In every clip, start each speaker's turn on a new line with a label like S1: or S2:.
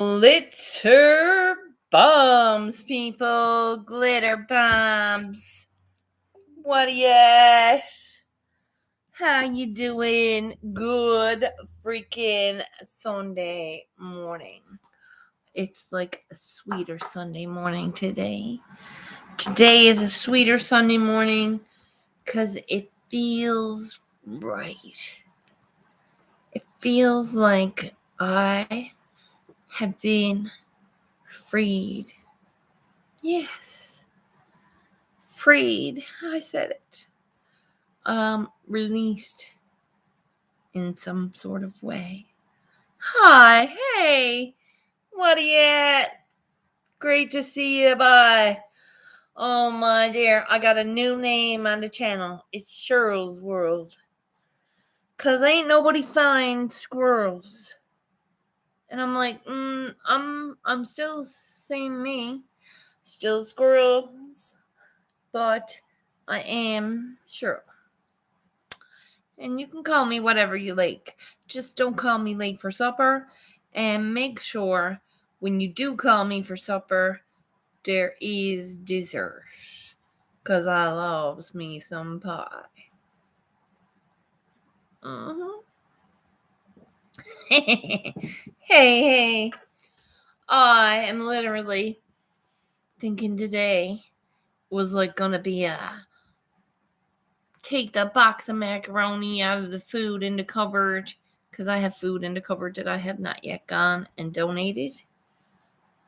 S1: Glitter bombs, people. Glitter bombs. What at? How you doing? Good freaking Sunday morning. It's like a sweeter Sunday morning today. Today is a sweeter Sunday morning because it feels right. It feels like I have been freed. Yes. Freed. I said it. Released in some sort of way. Hi, hey, what are you at? Great to see you. Bye. Oh my dear, I got a new name on the channel. It's Cheryl's World. Cause ain't nobody finds squirrels. And I'm like, I'm still same me. Still squirrels. But I am Cheryl. And you can call me whatever you like. Just don't call me late for supper. And make sure when you do call me for supper, there is dessert. Because I loves me some pie. Hey. I am literally thinking today was like gonna be a take the box of macaroni out of the food in the cupboard because I have food in the cupboard that I have not yet gone and donated.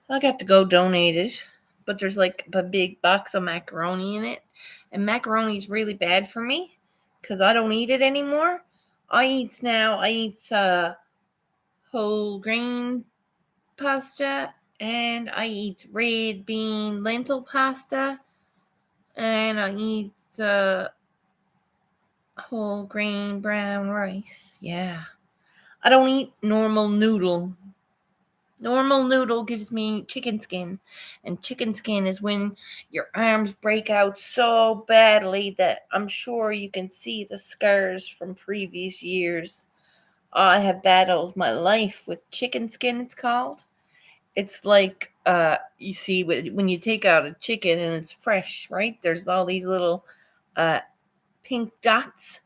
S1: I got to go donate it, but there's like a big box of macaroni in it, and macaroni is really bad for me because I don't eat it anymore. I eat whole grain pasta, and I eat red bean lentil pasta, and I eat whole grain brown rice. Yeah. I don't eat normal noodle. Normal noodle gives me chicken skin. And chicken skin is when your arms break out so badly that I'm sure you can see the scars from previous years. I have battled my life with chicken skin, it's called. It's like, you see, when you take out a chicken and it's fresh, right? There's all these little pink dots.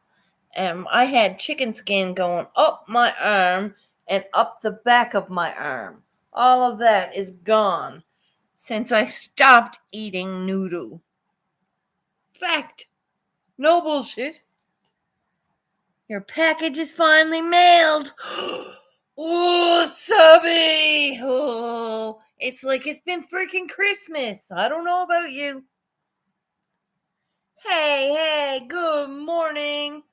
S1: I had chicken skin going up my arm and up the back of my arm. All of that is gone since I stopped eating noodle. Fact. No bullshit. Your package is finally mailed. Oh, subby. Oh, it's like it's been freaking Christmas. I don't know about you. Hey, good morning.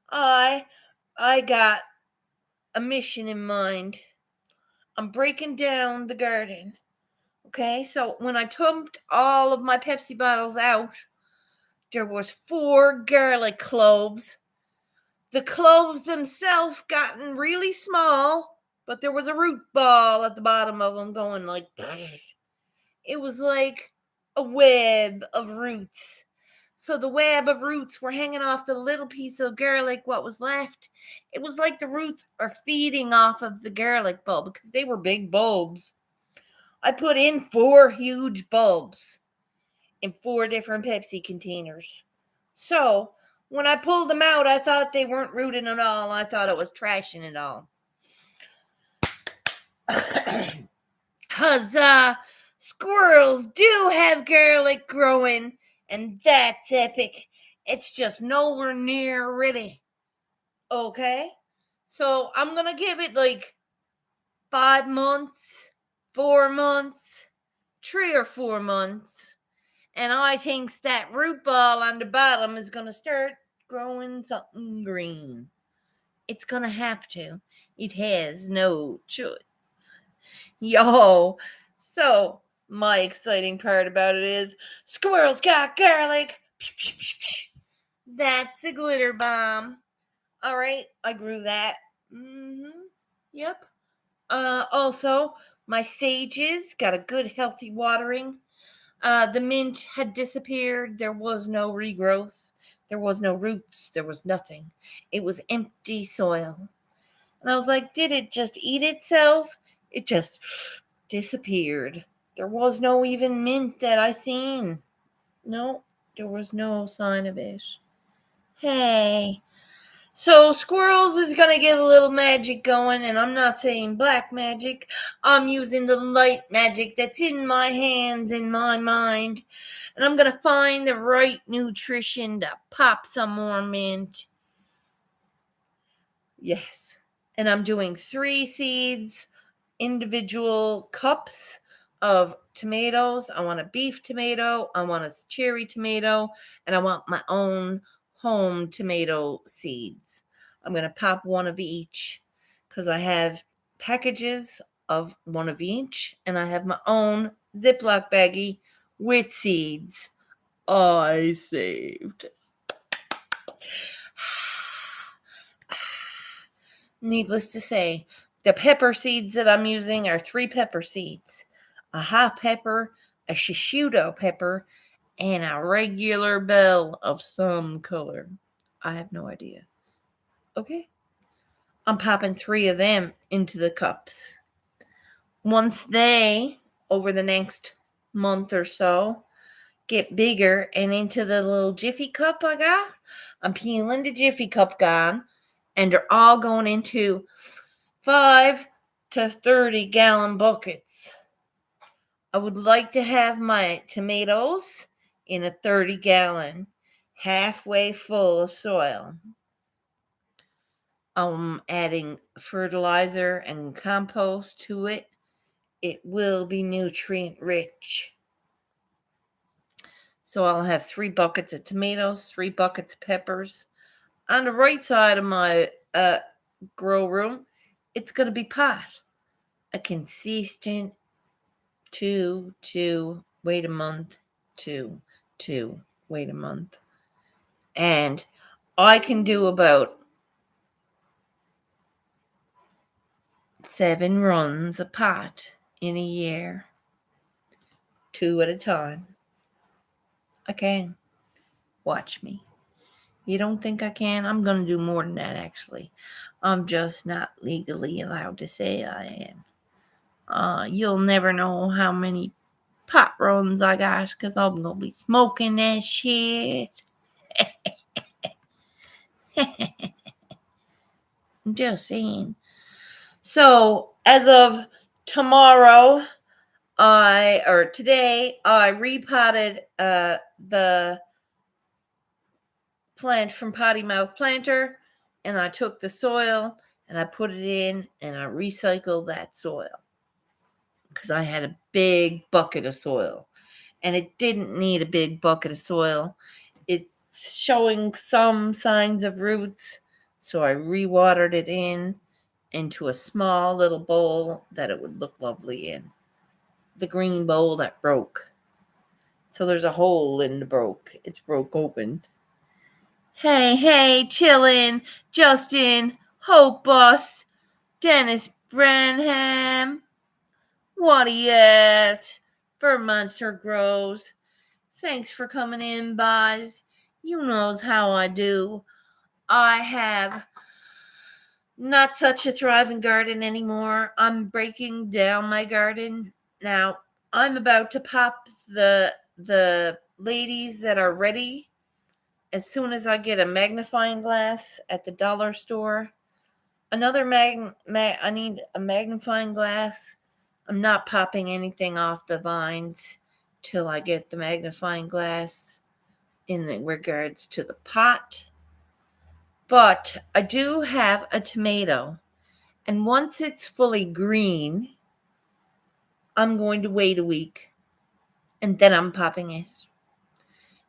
S1: I got a mission in mind. I'm breaking down the garden. Okay, so when I dumped all of my Pepsi bottles out, there was 4 garlic cloves. The cloves themselves gotten really small, but there was a root ball at the bottom of them going like it was like a web of roots. So the web of roots were hanging off the little piece of garlic what was left. It was like the roots are feeding off of the garlic bulb because they were big bulbs. I put in 4 huge bulbs in 4 different Pepsi containers. So when I pulled them out, I thought they weren't rooted at all. I thought it was trashing it all. Huzzah! Squirrels do have garlic growing, and that's epic. It's just nowhere near ready. Okay? So I'm gonna give it like 5 months, 4 months, 3 or 4 months. And I thinks that root ball on the bottom is gonna start growing something green. It's gonna have to. It has no choice. Yo, so my exciting part about it is squirrels got garlic. That's a glitter bomb. All right, I grew that. Yep. Also, my sages got a good healthy watering. The mint had disappeared. There was no regrowth. There was no roots. There was nothing. It was empty soil. And I was like, did it just eat itself? It just disappeared. There was no even mint that I seen. No, there was no sign of it. Hey. So squirrels is gonna get a little magic going, and I'm not saying black magic. I'm using the light magic that's in my hands, in my mind, and I'm gonna find the right nutrition to pop some more mint. Yes, and I'm doing 3 seeds, individual cups of tomatoes. I want a beef tomato, I want a cherry tomato, and I want my own home tomato seeds. I'm going to pop one of each because I have packages of one of each, and I have my own Ziploc baggie with seeds I saved. Needless to say, the pepper seeds that I'm using are 3 pepper seeds, a hot pepper, a shishito pepper, and a regular bell of some color. I have no idea. Okay. I'm popping 3 of them into the cups. Once they, over the next month or so, get bigger and into the little Jiffy cup I got, I'm peeling the Jiffy cup gone, and they're all going into 5 to 30-gallon buckets. I would like to have my tomatoes in a 30-gallon, halfway full of soil. I'm adding fertilizer and compost to it. It will be nutrient rich. So I'll have 3 buckets of tomatoes, 3 buckets of peppers. On the right side of my grow room, it's going to be pot. A consistent 2, wait a month, 2, wait a month. And I can do about 7 runs a pot in a year, 2 at a time. I can. Watch me. You don't think I can? I'm going to do more than that, actually. I'm just not legally allowed to say I am. You'll never know how many pot runs I got because I'm going to be smoking that shit. I'm just saying. So, as of tomorrow, today, I repotted the plant from Potty Mouth Planter, and I took the soil and I put it in and I recycled that soil because I had a big bucket of soil, and it didn't need a big bucket of soil. It's showing some signs of roots, so I rewatered it into a small little bowl that it would look lovely in. The green bowl that broke. So there's a hole in the broke. It's broke open. Hey, chillin', Justin, Hope Bus, Dennis Branham. What are you at? For Monster Grows. Thanks for coming in, boys. You knows how I do. I have not such a thriving garden anymore. I'm breaking down my garden. Now, I'm about to pop the ladies that are ready as soon as I get a magnifying glass at the dollar store. Another I need a magnifying glass. I'm not popping anything off the vines till I get the magnifying glass in regards to the pot. But I do have a tomato, and once it's fully green, I'm going to wait a week, and then I'm popping it.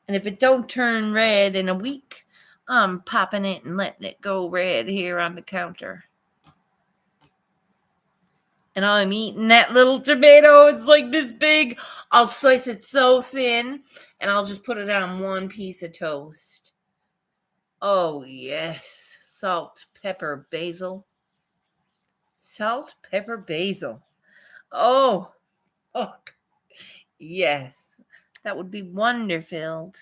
S1: And if it don't turn red in a week, I'm popping it and letting it go red here on the counter. And I'm eating that little tomato. It's like this big. I'll slice it so thin, and I'll just put it on one piece of toast. Oh, yes. Salt, pepper, basil. Salt, pepper, basil. Oh, yes. That would be wonderful.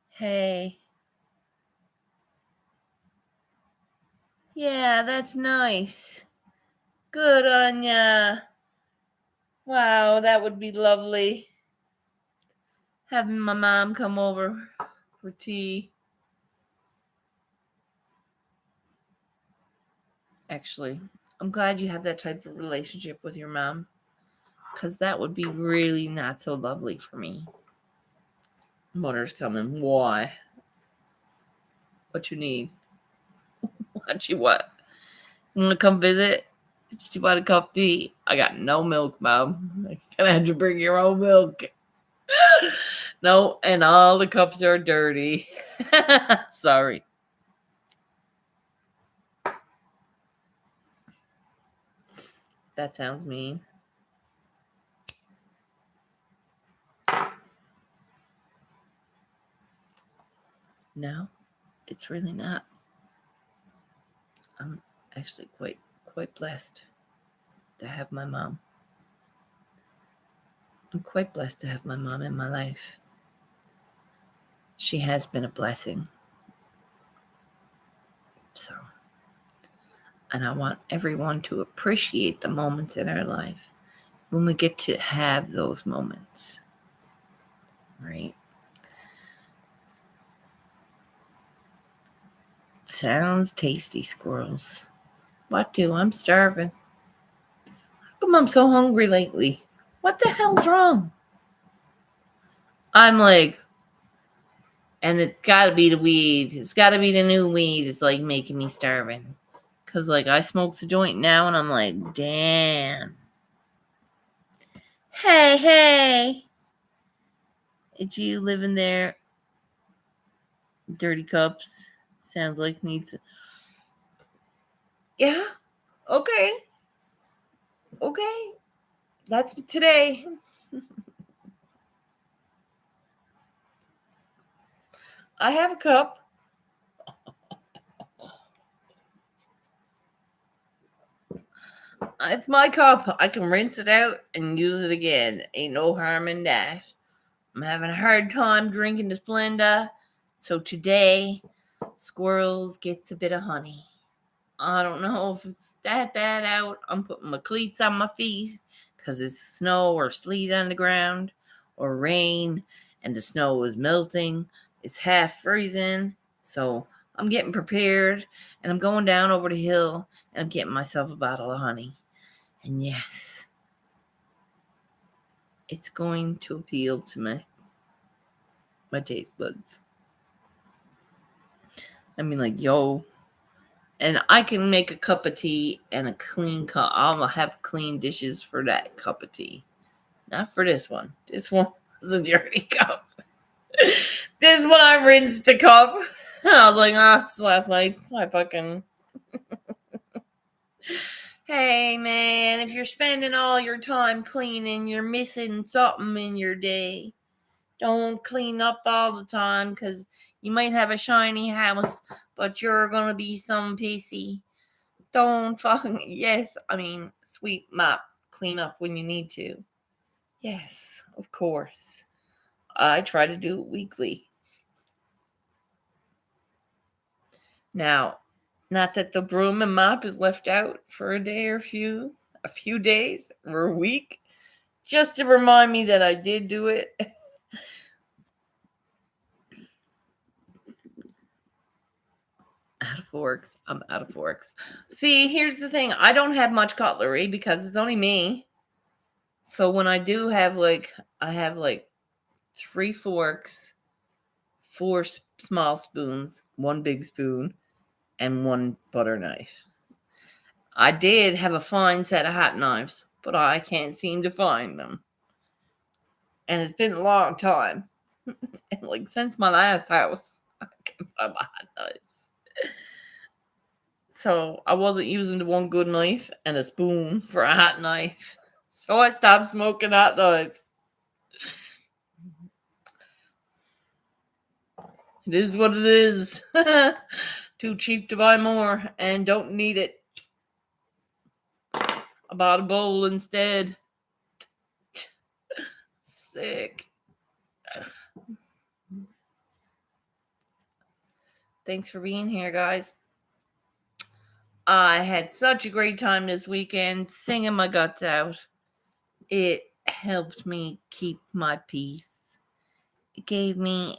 S1: Hey. Yeah, that's nice. Good on ya. Wow, that would be lovely. Having my mom come over for tea. Actually, I'm glad you have that type of relationship with your mom, because that would be really not so lovely for me. Mother's coming. Why? What you need? What you want? You want to come visit? You want a cup of tea? I got no milk, Mom. Gonna have to bring your own milk. No, and all the cups are dirty. Sorry. That sounds mean. No, it's really not. I'm actually quite blessed to have my mom. I'm quite blessed to have my mom in my life. She has been a blessing. So, and I want everyone to appreciate the moments in our life when we get to have those moments. Right? Sounds tasty, squirrels. What do? I'm starving. How come I'm so hungry lately? What the hell's wrong? I'm like, and it's gotta be the weed. It's gotta be the new weed. It's like making me starving. Cause like I smoke the joint now and I'm like, damn. Hey. It's you living there. Dirty cups. Sounds like needs. Yeah. Okay. That's today. I have a cup. It's my cup. I can rinse it out and use it again. Ain't no harm in that. I'm having a hard time drinking this blender. So today, Squirrels gets a bit of honey. I don't know if it's that bad out. I'm putting my cleats on my feet because it's snow or sleet on the ground or rain and the snow is melting. It's half freezing. So I'm getting prepared and I'm going down over the hill and I'm getting myself a bottle of honey. And yes, it's going to appeal to my taste buds. I mean, like, yo. And I can make a cup of tea and a clean cup. I'll have clean dishes for that cup of tea. Not for this one. This one is a dirty cup. This one I rinsed the cup. And I was like, it's last night. So I fucking. Hey, man, if you're spending all your time cleaning, you're missing something in your day. Don't clean up all the time because you might have a shiny house, but you're going to be some pissy. Don't fucking. Yes, I mean, sweep, mop, clean up when you need to. Yes, of course. I try to do it weekly. Now, not that the broom and mop is left out for a day or a few days or a week, just to remind me that I did do it. Out of forks. I'm out of forks. See, here's the thing. I don't have much cutlery because it's only me. So when I do have I have 3 forks, 4 small spoons, 1 big spoon, and 1 butter knife. I did have a fine set of hot knives, but I can't seem to find them. And it's been a long time. And since my last house, I can't find my hot knives. So I wasn't using the 1 good knife and a spoon for a hot knife. So I stopped smoking hot knives. It is what it is. Too cheap to buy more and don't need it. I bought a bowl instead. Sick. Thanks for being here, guys. I had such a great time this weekend singing my guts out. It helped me keep my peace. It gave me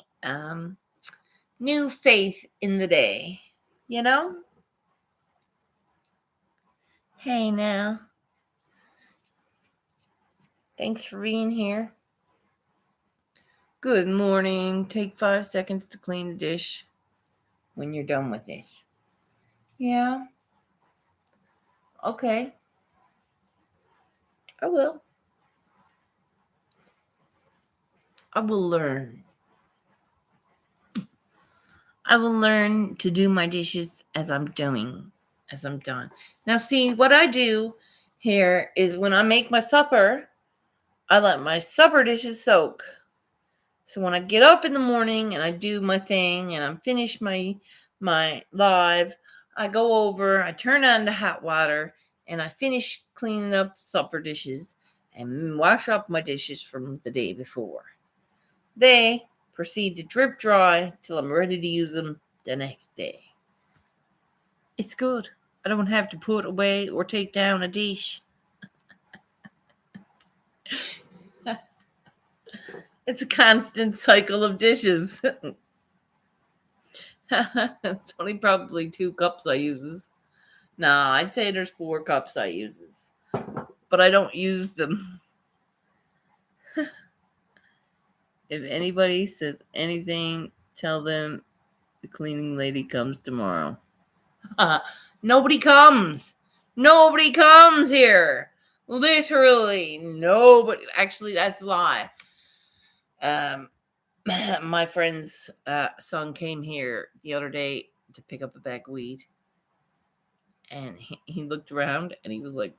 S1: new faith in the day, you know? Hey now. Thanks for being here. Good morning. Take 5 seconds to clean the dish when you're done with it. Yeah. Okay. I will. I will learn. I will learn to do my dishes as I'm done. Now, see, what I do here is when I make my supper, I let my supper dishes soak. So when I get up in the morning and I do my thing and I'm finished my live, I go over, I turn on the hot water, and I finish cleaning up supper dishes and wash up my dishes from the day before. They proceed to drip dry till I'm ready to use them the next day. It's good. I don't have to put away or take down a dish. It's a constant cycle of dishes. It's only probably 2 cups I uses. Nah, I'd say there's 4 cups I uses. But I don't use them. If anybody says anything, tell them the cleaning lady comes tomorrow. Nobody comes. Nobody comes here. Literally nobody. Actually, that's a lie. My friend's son came here the other day to pick up a bag of weed. And he looked around and he was like,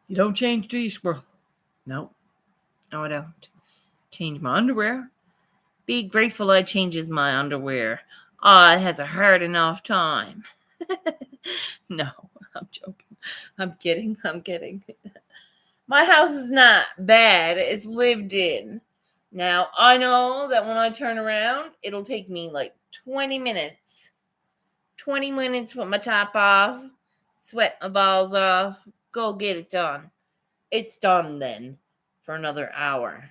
S1: "You don't change, do you, squirrel?" No, I don't. Change my underwear. Be grateful I changes my underwear. I has a hard enough time. No, I'm joking. I'm kidding. My house is not bad. It's lived in. Now, I know that when I turn around, it'll take me like 20 minutes. 20 minutes with my top off, sweat my balls off, go get it done. It's done then for another hour.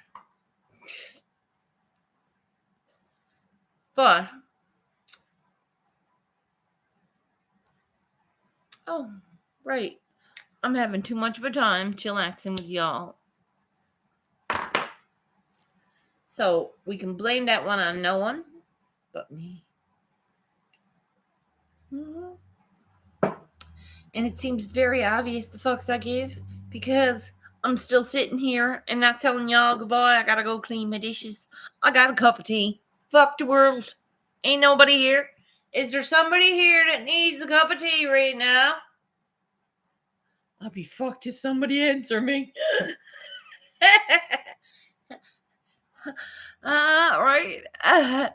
S1: But, oh, right. I'm having too much of a time chillaxing with y'all. So we can blame that one on no one but me. And it seems very obvious the fucks I give because I'm still sitting here and not telling y'all goodbye. I gotta go clean my dishes. I got a cup of tea. Fuck the world. Ain't nobody here. Is there somebody here that needs a cup of tea right now? I'll be fucked if somebody answer me. Right.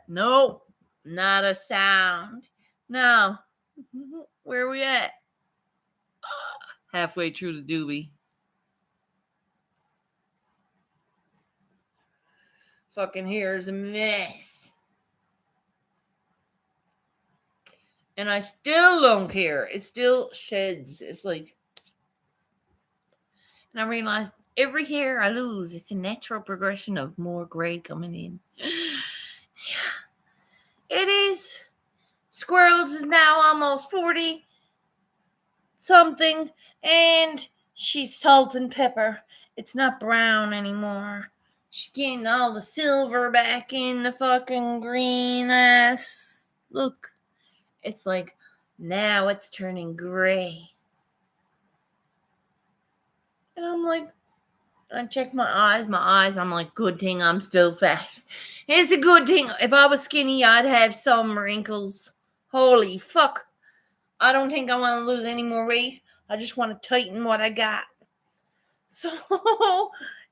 S1: No, not a sound. No. Where are we at? Halfway through the doobie. Fucking here's a mess. And I still don't care. It still sheds. It's like, and I realized every hair I lose, it's a natural progression of more gray coming in. Yeah, it is. Squirrels is now almost 40 something, and she's salt and pepper. It's not brown anymore. She's getting all the silver back in the fucking green ass. Look, it's like now it's turning gray. And I'm like, I check my eyes. I'm like, good thing I'm still fat. It's a good thing. If I was skinny, I'd have some wrinkles. Holy fuck. I don't think I want to lose any more weight. I just want to tighten what I got. So,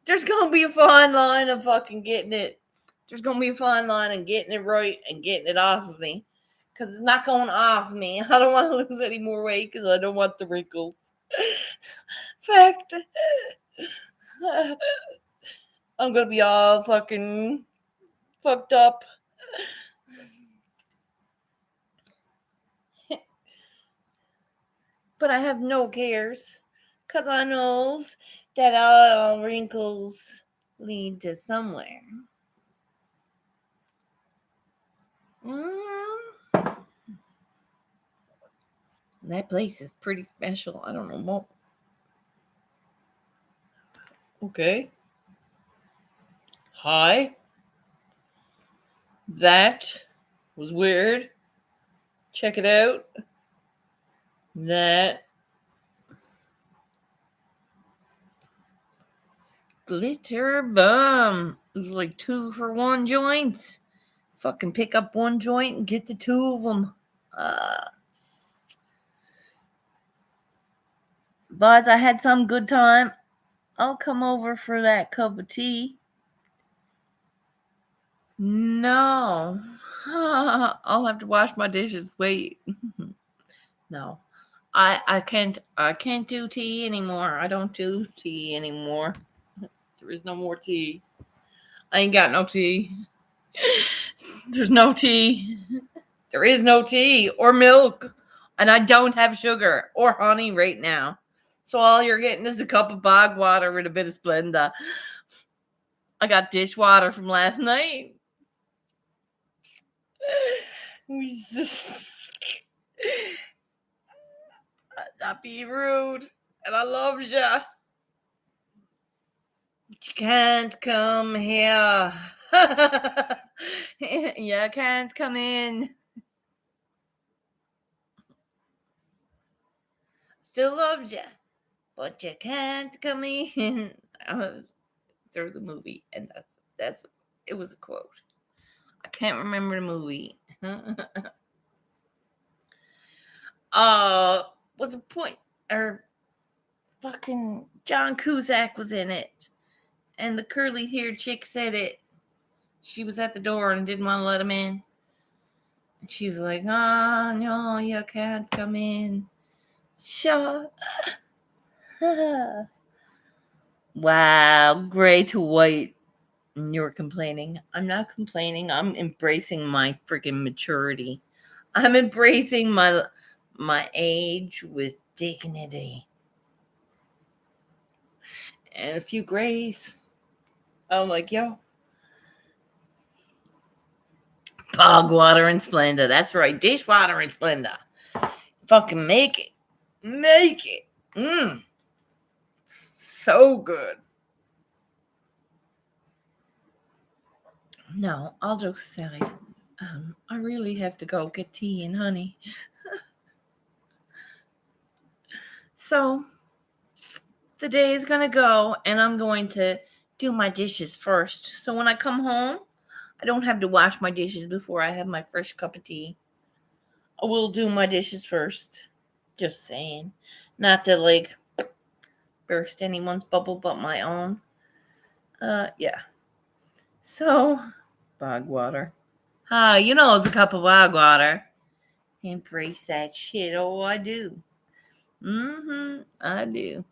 S1: there's going to be a fine line of fucking getting it. There's going to be a fine line of getting it right and getting it off of me. Because it's not going off me. I don't want to lose any more weight because I don't want the wrinkles. Fact. I'm going to be all fucking fucked up. but I have no cares, 'cause I knows that all wrinkles lead to somewhere. That place is pretty special. I don't know what. Okay. Hi. That was weird. Check it out. That glitter bum. It was like 2-for-1 joints. Fucking pick up one joint and get the two of them. Boys, I had some good time. I'll come over for that cup of tea. No. I'll have to wash my dishes. Wait. No. I can't do tea anymore. I don't do tea anymore. There is no more tea. I ain't got no tea. There's no tea. There is no tea or milk. And I don't have sugar or honey right now. So all you're getting is a cup of bog water with a bit of Splenda. I got dishwater from last night. Not be rude. And I love ya. But you can't come here. You can't come in. Still loves ya, but you can't come in. There's a movie, and that's it was a quote. I can't remember the movie. What's the point? Or fucking John Cusack was in it, and the curly-haired chick said it. She was at the door and didn't want to let him in. And she was like, "Oh no, you can't come in." Shut. Wow, gray to white. You're complaining. I'm not complaining. I'm embracing my freaking maturity. I'm embracing my age with dignity. And a few grays. I'm like, yo. Bog water and Splenda. That's right. Dishwater and Splenda. Fucking make it. Make it. So good. No, all jokes aside, I really have to go get tea and honey. So the day is going to go, and I'm going to do my dishes first. So when I come home, I don't have to wash my dishes before I have my fresh cup of tea. I will do my dishes first. Just saying. Not to like burst anyone's bubble but my own. Yeah. So, bog water. You know it's a cup of bog water. Embrace that shit. Oh, I do. I do.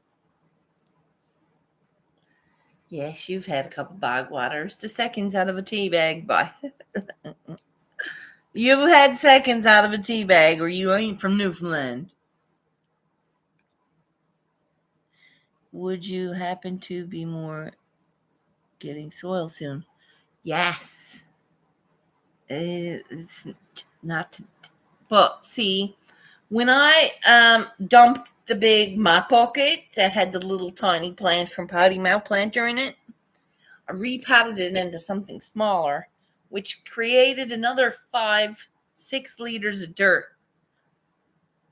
S1: Yes, you've had a cup of bog water. It's the seconds out of a tea bag. Bye. You've had seconds out of a tea bag, or you ain't from Newfoundland. Would you happen to be more getting soil soon? Yes. It's not. But see, when I dumped the big mop bucket that had the little tiny plant from Potty Mouth planter in it, I repotted it into something smaller, which created another 5-6 liters of dirt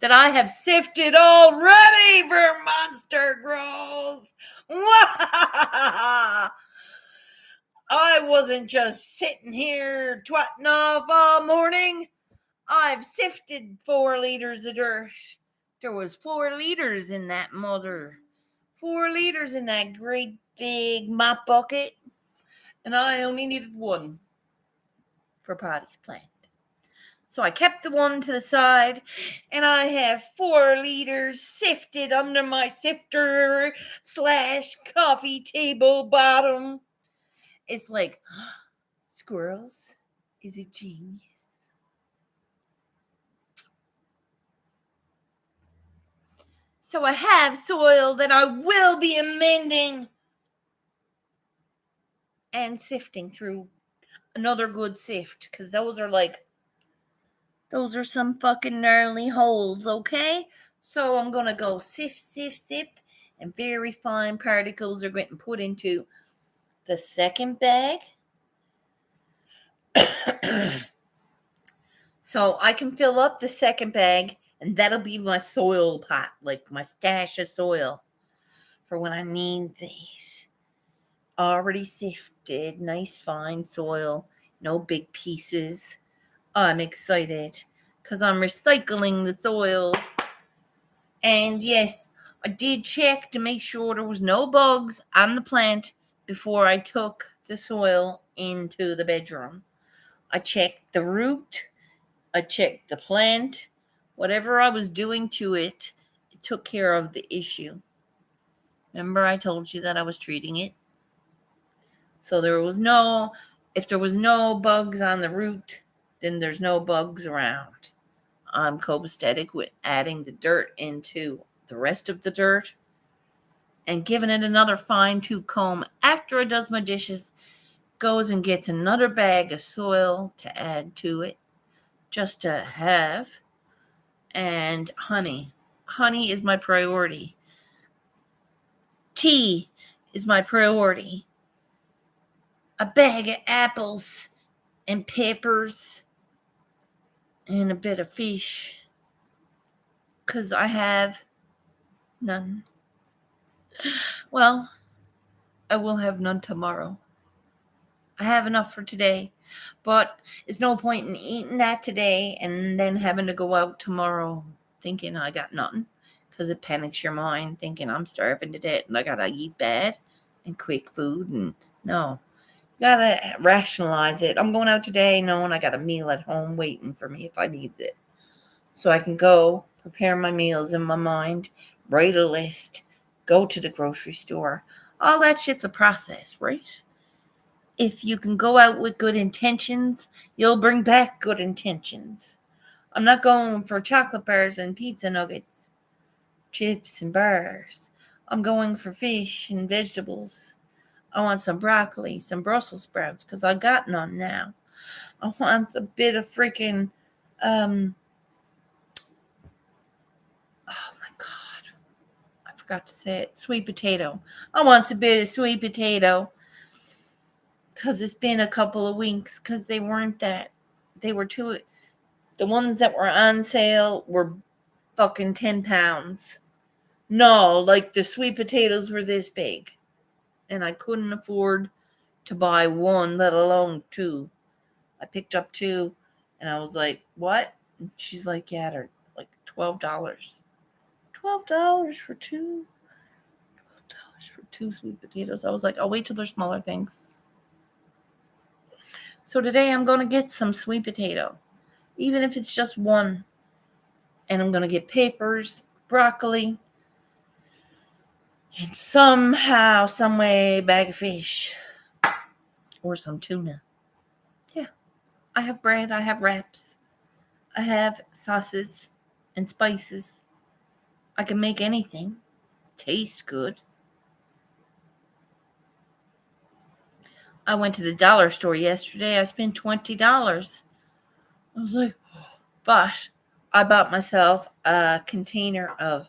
S1: that I have sifted already for monster growth. I wasn't just sitting here twatting off all morning. I've sifted 4 liters of dirt. There was 4 liters in that mother. 4 liters in that great big mop bucket. And I only needed 1 for Potty's plant. So I kept the 1 to the side, and I have 4 liters sifted under my sifter / coffee table bottom. It's like, squirrels is a genius. So I have soil that I will be amending and sifting through another good sift, because those are some fucking gnarly holes, okay? So I'm gonna go sift, and very fine particles are getting put into the second bag. So I can fill up the second bag, and that'll be my soil pot, like my stash of soil for when I need these. Already sifted, nice fine soil, no big pieces. I'm excited because I'm recycling the soil. And yes, I did check to make sure there was no bugs on the plant before I took the soil into the bedroom. I checked the root, I checked the plant. Whatever I was doing to it, it took care of the issue. Remember, I told you that I was treating it? So if there was no bugs on the root, then there's no bugs around. I'm copacetic with adding the dirt into the rest of the dirt and giving it another fine-tooth comb after it does my dishes, goes and gets another bag of soil to add to it, just to have. And honey. Honey is my priority. Tea is my priority. A bag of apples and peppers and a bit of fish, because I have none. Well, I will have none tomorrow. I have enough for today, but it's no point in eating that today and then having to go out tomorrow thinking I got nothing, because it panics your mind thinking I'm starving to death and I gotta eat bad and quick food. And no, you gotta rationalize it. I'm going out today knowing I got a meal at home waiting for me if I need it, so I can go prepare my meals in my mind, write a list, go to the grocery store. All that shit's a process, right? If you can go out with good intentions, you'll bring back good intentions. I'm not going for chocolate bars and pizza nuggets, chips and bars. I'm going for fish and vegetables. I want some broccoli, some Brussels sprouts, because I got none now. I want a bit of freaking, oh my God, I forgot to say it, sweet potato. I want a bit of sweet potato, because it's been a couple of weeks, because they were the ones that were on sale were fucking 10 pounds. No, like the sweet potatoes were this big, and I couldn't afford to buy one, let alone two. I picked up two, and I was like, what? And she's like, yeah, they're like $12. $12 for two? $12 for two sweet potatoes. I was like, I'll wait till they're smaller, thanks. So today I'm going to get some sweet potato, even if it's just one. And I'm going to get peppers, broccoli, and somehow, some way, a bag of fish or some tuna. Yeah, I have bread, I have wraps, I have sauces and spices. I can make anything taste good. I went to the dollar store yesterday. I spent $20. I was like, but I bought myself a container of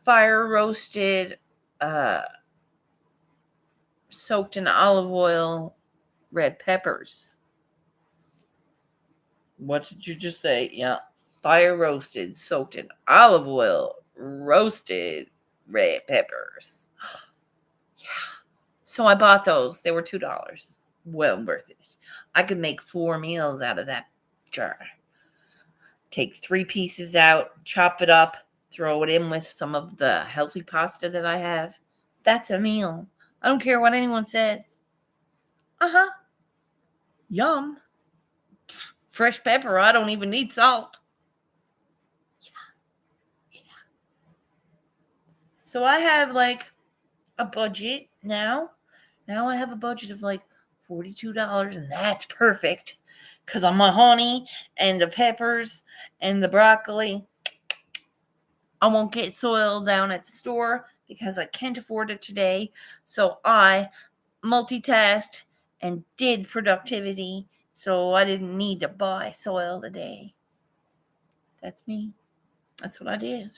S1: fire roasted, soaked in olive oil red peppers. What did you just say? Yeah. Fire roasted, soaked in olive oil, roasted red peppers. Yeah. So I bought those. They were $2. Well worth it. I could make 4 meals out of that jar. Take 3 pieces out, chop it up, throw it in with some of the healthy pasta that I have. That's a meal. I don't care what anyone says. Uh-huh. Yum. Fresh pepper. I don't even need salt. Yeah. So I have like a budget now. Now I have a budget of like $42, and that's perfect because on my honey and the peppers and the broccoli, I won't get soil down at the store because I can't afford it today. So I multitasked and did productivity, so I didn't need to buy soil today. That's me. That's what I did.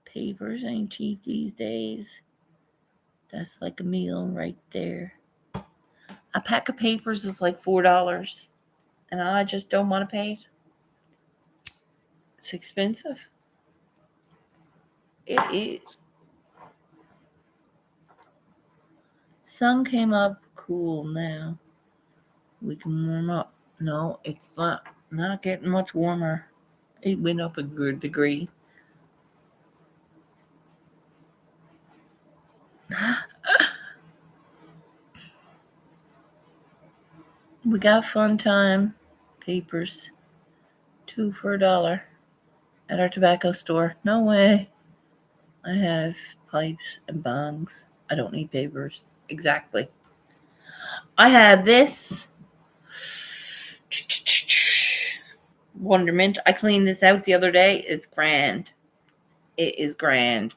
S1: Papers ain't cheap these days. That's like a meal right there. A pack of papers is like $4, and I just don't want to pay it. It's expensive. It is. Sun came up. Cool now. We can warm up. No, it's not getting much warmer. It went up a good degree. We got fun time papers. 2 for $1 at our tobacco store. No way. I have pipes and bongs. I don't need papers. Exactly. I have this Wonderment. I cleaned this out the other day. It's grand. It is grand.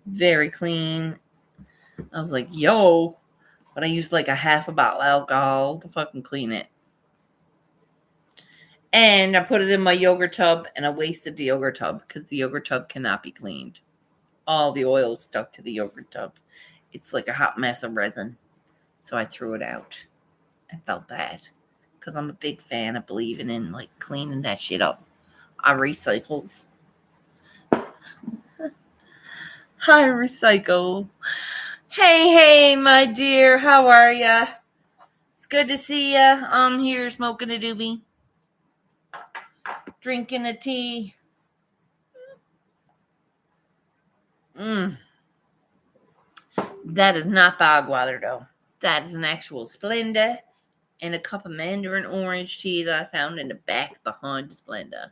S1: Very clean. I was like, yo. But I used like a half a bottle of alcohol to fucking clean it. And I put it in my yogurt tub, and I wasted the yogurt tub because the yogurt tub cannot be cleaned. All the oil stuck to the yogurt tub. It's like a hot mess of resin. So I threw it out. I felt bad because I'm a big fan of believing in like cleaning that shit up. I recycles. I recycle. Hey, my dear. How are ya? It's good to see ya. I'm here smoking a doobie. Drinking a tea. That is not bog water, though. That is an actual Splenda and a cup of mandarin orange tea that I found in the back behind the Splenda.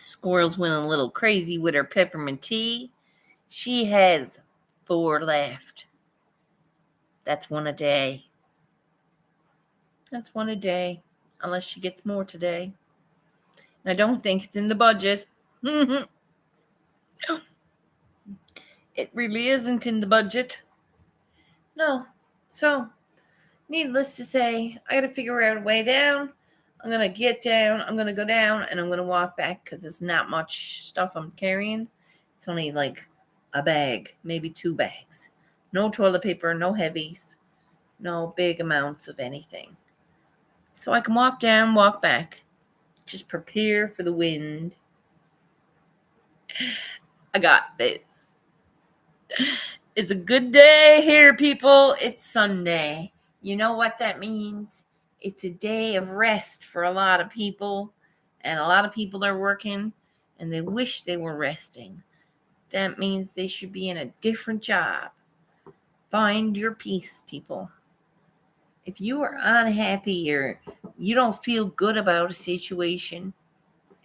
S1: Squirrel's went a little crazy with her peppermint tea. She has 4 left. That's 1 a day. That's 1 a day. Unless she gets more today. And I don't think it's in the budget. It really isn't in the budget. No. So, needless to say, I gotta figure out a way down. I'm gonna get down. I'm gonna go down and I'm gonna walk back because there's not much stuff I'm carrying. It's only like a bag, maybe 2 bags. No toilet paper, no heavies, no big amounts of anything. So I can walk down, walk back. Just prepare for the wind. I got this. It's a good day here, people. It's Sunday. You know what that means? It's a day of rest for a lot of people. And a lot of people are working and they wish they were resting. That means they should be in a different job. Find your peace, people. If you are unhappy or you don't feel good about a situation,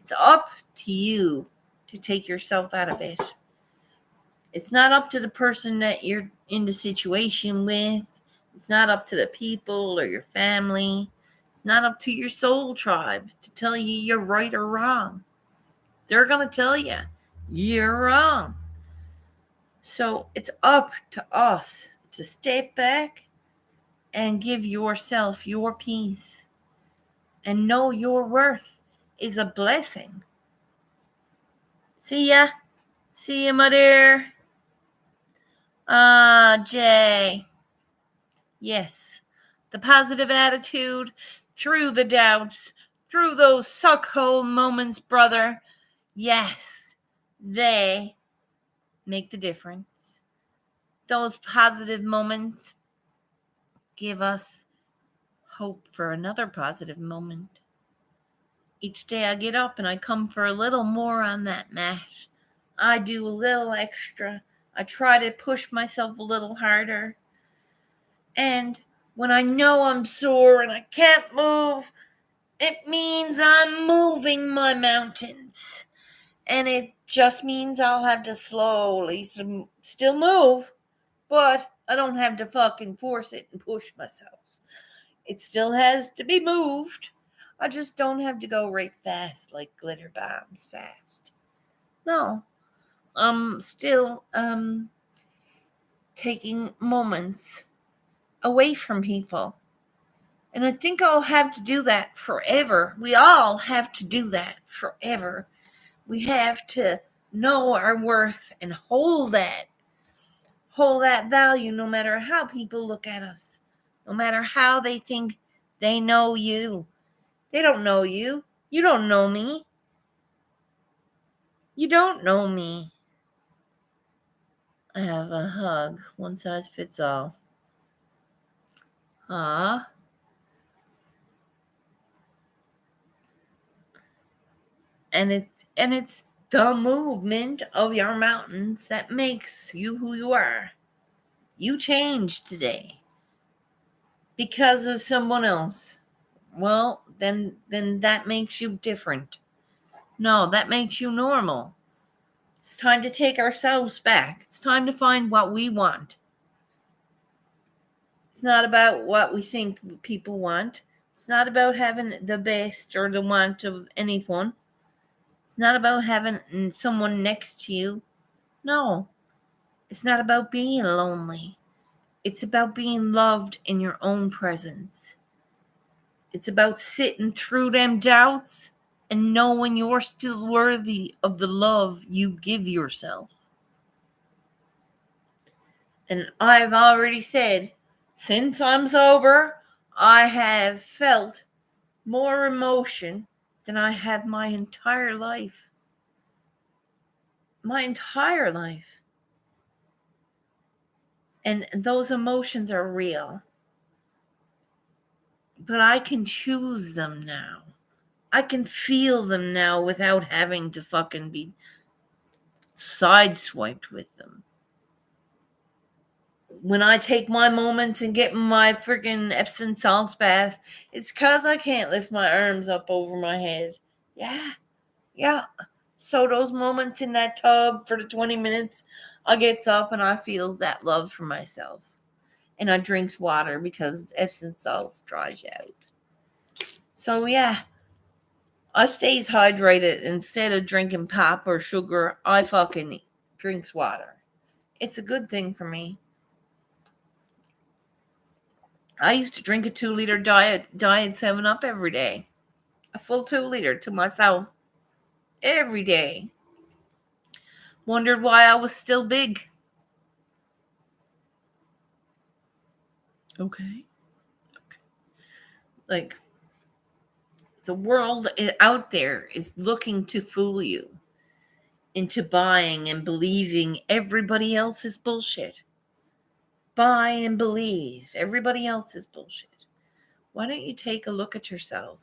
S1: it's up to you to take yourself out of it. It's not up to the person that you're in the situation with. It's not up to the people or your family. It's not up to your soul tribe to tell you you're right or wrong. They're going to tell you you're wrong. So it's up to us to step back and give yourself your peace and know your worth is a blessing. See ya. See ya, my dear. Jay. Yes, the positive attitude through the doubts, through those suckhole moments, brother. Yes, they make the difference. Those positive moments give us hope for another positive moment. Each day I get up and I come for a little more on that mat. I do a little extra. I try to push myself a little harder. And when I know I'm sore and I can't move, it means I'm moving my mountains. And it just means I'll have to slowly still move, but I don't have to fucking force it and push myself. It still has to be moved. I just don't have to go right fast like glitter bombs fast. No. I'm still taking moments away from people. And I think I'll have to do that forever. We all have to do that forever. We have to know our worth and hold that value no matter how people look at us, no matter how they think they know you. They don't know you. You don't know me. You don't know me. I have a hug. One size fits all. Ah. And it's the movement of your mountains that makes you who you are. You changed today because of someone else. Well, then that makes you different. No, that makes you normal. It's time to take ourselves back. It's time to find what we want. It's not about what we think people want. It's not about having the best or the want of anyone. It's not about having someone next to you. No. It's not about being lonely. It's about being loved in your own presence. It's about sitting through them doubts and knowing you're still worthy of the love you give yourself. And I've already said, since I'm sober, I have felt more emotion than I have my entire life. My entire life. And those emotions are real. But I can choose them now. I can feel them now without having to fucking be sideswiped with them. When I take my moments and get my freaking Epsom salts bath, it's because I can't lift my arms up over my head. Yeah. So those moments in that tub for the 20 minutes, I gets up and I feels that love for myself. And I drinks water because Epsom salts dries you out. So yeah, I stays hydrated. Instead of drinking pop or sugar, I fucking drinks water. It's a good thing for me. I used to drink a 2-liter diet 7-Up every day. A full 2-liter to myself every day. Wondered why I was still big. Okay. Like, the world out there is looking to fool you into buying and believing everybody else's bullshit. Buy and believe everybody else's bullshit. Why don't you take a look at yourself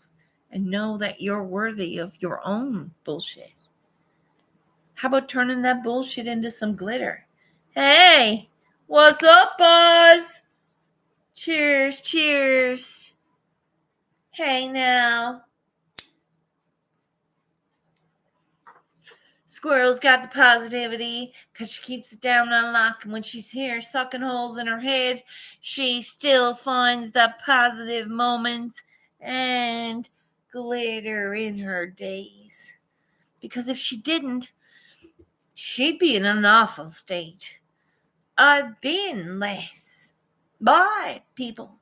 S1: and know that you're worthy of your own bullshit? How about turning that bullshit into some glitter? Hey, what's up, Buzz? Cheers, cheers. Hey now. Squirrel's got the positivity because she keeps it down on lock. And when she's here sucking holes in her head, she still finds the positive moments and glitter in her days. Because if she didn't, she'd be in an awful state. I've been less. Bye, people.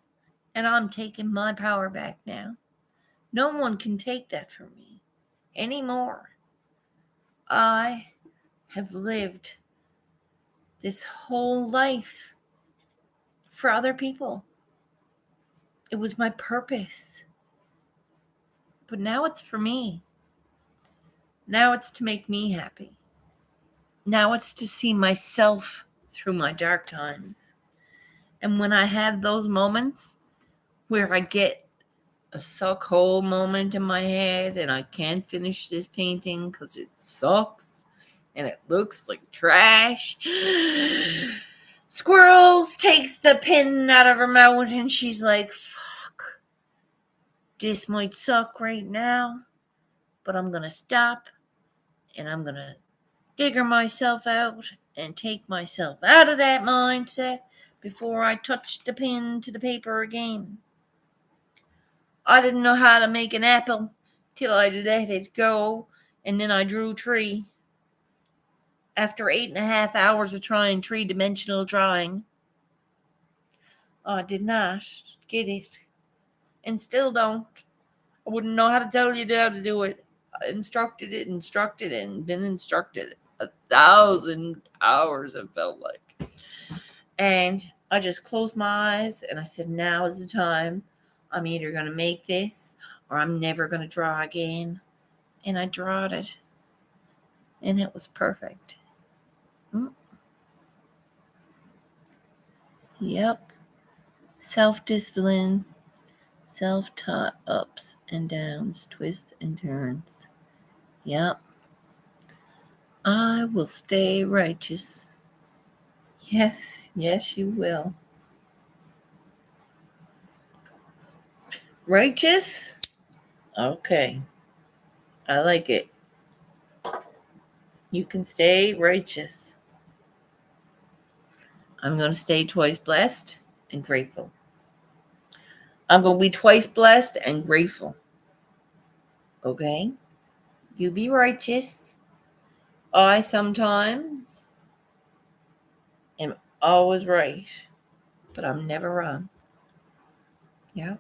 S1: And I'm taking my power back now. No one can take that from me anymore. I have lived this whole life for other people. It was my purpose. But now it's for me. Now it's to make me happy. Now it's to see myself through my dark times. And when I have those moments where I get a suck hole moment in my head and I can't finish this painting because it sucks and it looks like trash, Squirrels takes the pin out of her mouth and she's like, fuck, this might suck right now, but I'm going to stop and I'm going to figure myself out and take myself out of that mindset before I touch the pin to the paper again. I didn't know how to make an apple till I let it go, and then I drew a tree. After 8.5 hours of trying three-dimensional drawing, I did not get it, and still don't. I wouldn't know how to tell you how to do it. I instructed, and been instructed 1,000 hours, it felt like. And I just closed my eyes and I said, now is the time. I'm either going to make this or I'm never going to draw again. And I drawed it. And it was perfect. Yep. Self-discipline, self-taught ups and downs, twists and turns. Yep. I will stay righteous. Yes, you will. Righteous? Okay. I like it. You can stay righteous. I'm going to stay twice blessed and grateful. I'm going to be twice blessed and grateful. Okay? You be righteous. I sometimes am always right, but I'm never wrong. Yeah.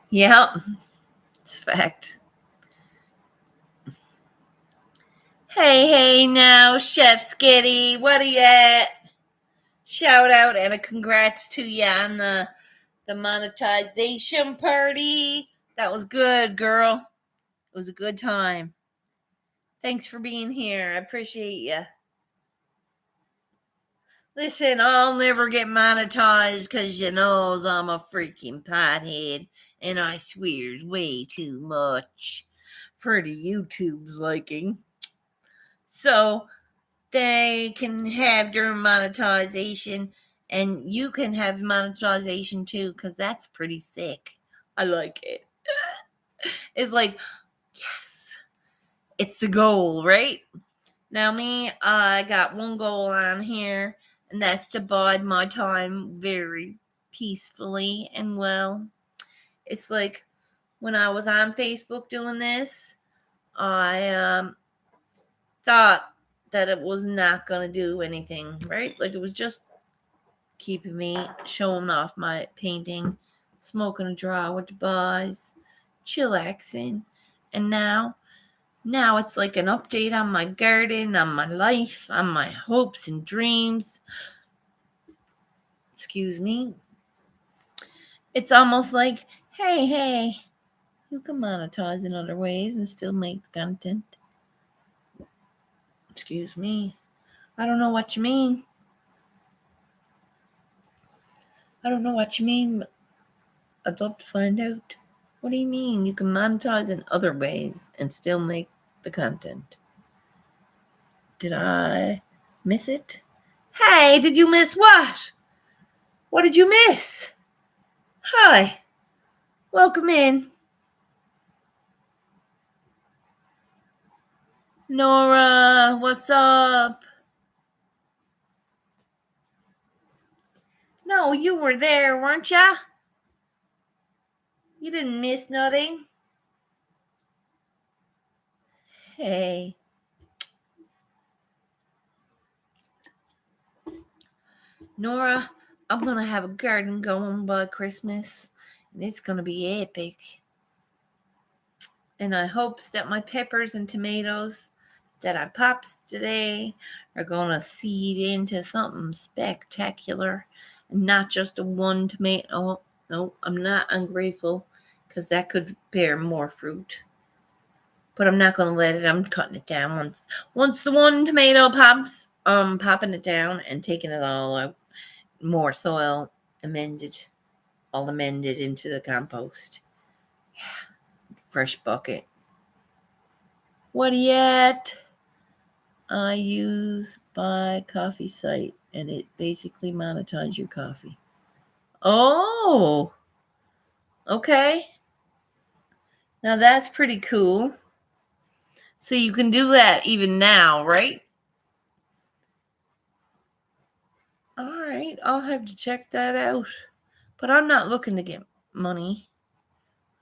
S1: Yeah. It's a fact. Hey now, Chef Skitty, what are you at? Shout out and a congrats to you on the monetization party. That was good, girl. It was a good time. Thanks for being here. I appreciate you. Listen, I'll never get monetized because you knows I'm a freaking pothead and I swears way too much for the YouTube's liking. So they can have their monetization and you can have monetization too because that's pretty sick. I like it. It's like, yes, it's the goal, right? Now me, I got one goal on here, and that's to bide my time very peacefully and well. It's like when I was on Facebook doing this, I thought that it was not going to do anything, right? Like it was just keeping me showing off my painting, smoking a draw with the boys, chillaxing. And now it's like an update on my garden, on my life, on my hopes and dreams. Excuse me. It's almost like, hey, you can monetize in other ways and still make content. Excuse me. I don't know what you mean. I'd love to find out. What do you mean you can monetize in other ways and still make the content? Did I miss it? Hey, did you miss what? What did you miss? Hi. Welcome in. Nora, what's up? No, you were there, weren't ya? You didn't miss nothing. Hey. Nora, I'm going to have a garden going by Christmas, and it's going to be epic. And I hopes that my peppers and tomatoes that I pops today are going to seed into something spectacular and not just a one tomato. No, I'm not ungrateful because that could bear more fruit. But I'm not going to let it. I'm cutting it down once the one tomato pops. Popping it down and taking it all out. More soil all amended into the compost. Fresh bucket. What yet? I use Buy Coffee site, and it basically monetizes your coffee. Oh, okay. Now that's pretty cool. So you can do that even now, right? right, I'll have to check that out. But I'm not looking to get money.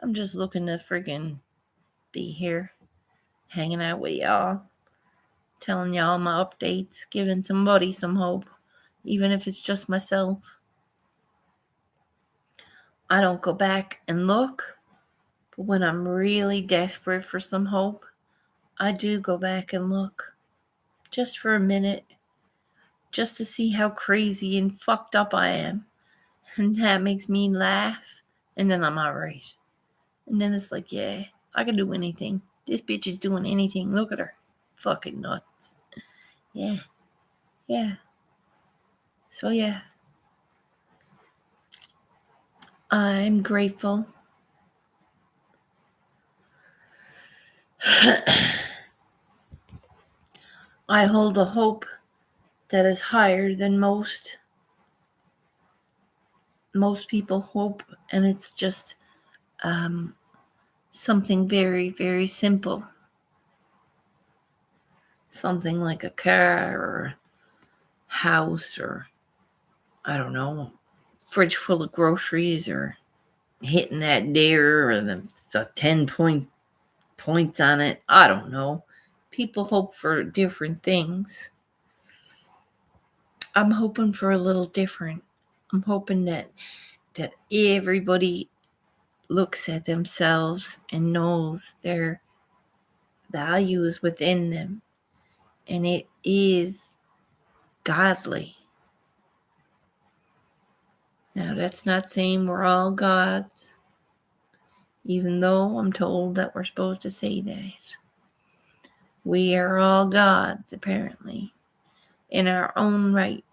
S1: I'm just looking to friggin' be here, hanging out with y'all, telling y'all my updates, giving somebody some hope, even if it's just myself. I don't go back and look, but when I'm really desperate for some hope, I do go back and look, just for a minute, just to see how crazy and fucked up I am. And that makes me laugh, and then I'm alright. And then it's like, yeah, I can do anything. This bitch is doing anything. Look at her. Fucking nuts. Yeah. Yeah. So, yeah. I'm grateful. I hold a hope that is higher than most people hope, and it's just something very, very simple. Something like a car or a house or, I don't know, fridge full of groceries or hitting that dare or the 10 points on it. I don't know. People hope for different things. I'm hoping for a little different. I'm hoping that everybody looks at themselves and knows their value is within them, and it is godly. Now, that's not saying we're all gods, even though I'm told that we're supposed to say that. We are all gods, apparently, in our own right.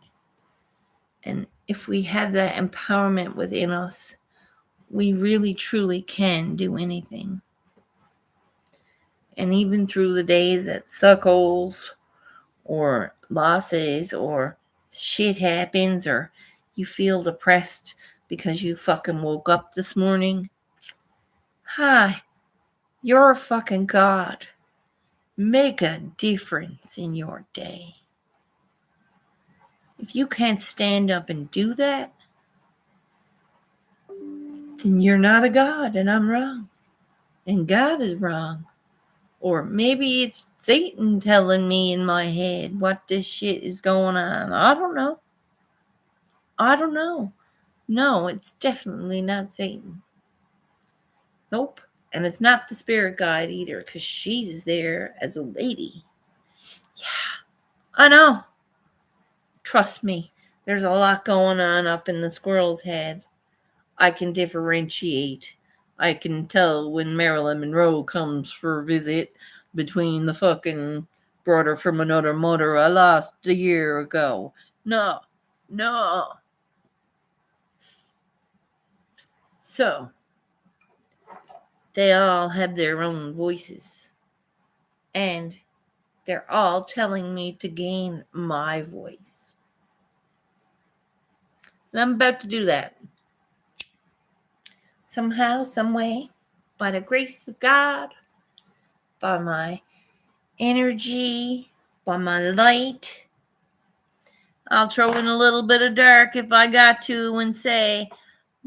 S1: And if we have that empowerment within us, we really, truly can do anything. And even through the days that suck holes or losses or shit happens or you feel depressed because you fucking woke up this morning, hi, you're a fucking god. Make a difference in your day. If you can't stand up and do that, then you're not a god and I'm wrong. And God is wrong. Or maybe it's Satan telling me in my head what this shit is going on. I don't know. No, it's definitely not Satan. Nope. And it's not the spirit guide either, because she's there as a lady. Yeah, I know. Trust me, there's a lot going on up in the squirrel's head. I can differentiate. I can tell when Marilyn Monroe comes for a visit between the fucking brother from another mother I lost a year ago. No. So, they all have their own voices. And they're all telling me to gain my voice. And I'm about to do that. Somehow, some way, by the grace of God, by my energy, by my light. I'll throw in a little bit of dark if I got to and say,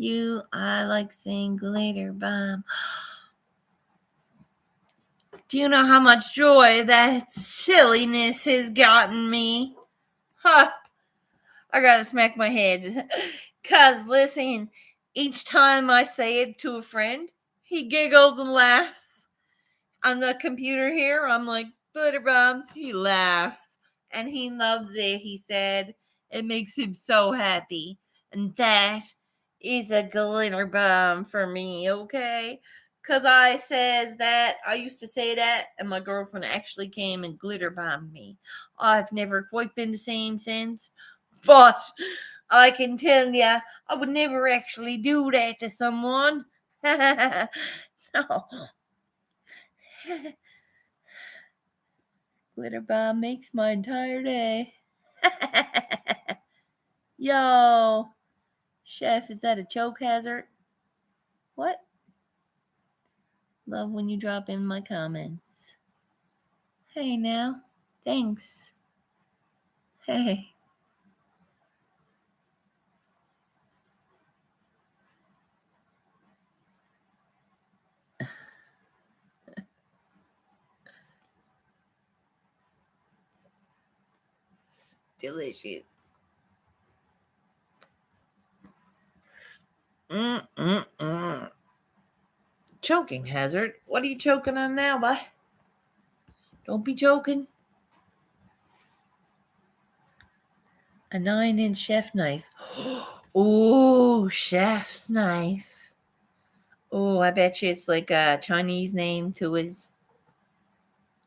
S1: I like saying glitter bomb. Do you know how much joy that silliness has gotten me? Huh. I gotta smack my head. Cause listen, each time I say it to a friend, he giggles and laughs. On the computer here, I'm like, glitter bombs. He laughs. And he loves it, he said. It makes him so happy. And that is a glitter bomb for me, okay? Cause I used to say that, and my girlfriend actually came and glitter bombed me. I've never quite been the same since. But I can tell ya, I would never actually do that to someone. No. Glitter bomb makes my entire day. Yo, chef, is that a choke hazard? What? Love when you drop in my comments. Hey now, thanks. Hey. Delicious. Choking hazard. What are you choking on now, boy? Don't be choking. A 9-inch chef knife. Ooh, chef's knife. Oh, I bet you it's like a Chinese name to his.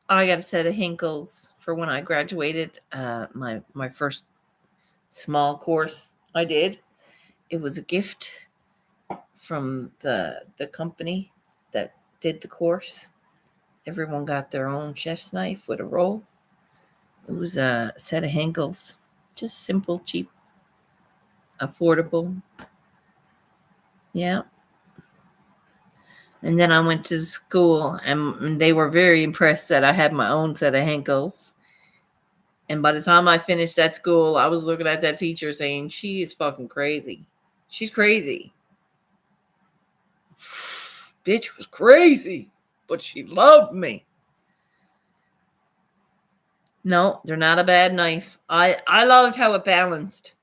S1: I got a set of Hinkles for when I graduated. My first small course I did. It was a gift from the company that did the course. Everyone got their own chef's knife with a roll. It was a set of Hinkles. Just simple, cheap, affordable. Yeah. And then I went to school, and they were very impressed that I had my own set of Hinkles. And by the time I finished that school, I was looking at that teacher saying, she is fucking crazy. She's crazy. Bitch was crazy, but she loved me. No, they're not a bad knife. I loved how it balanced.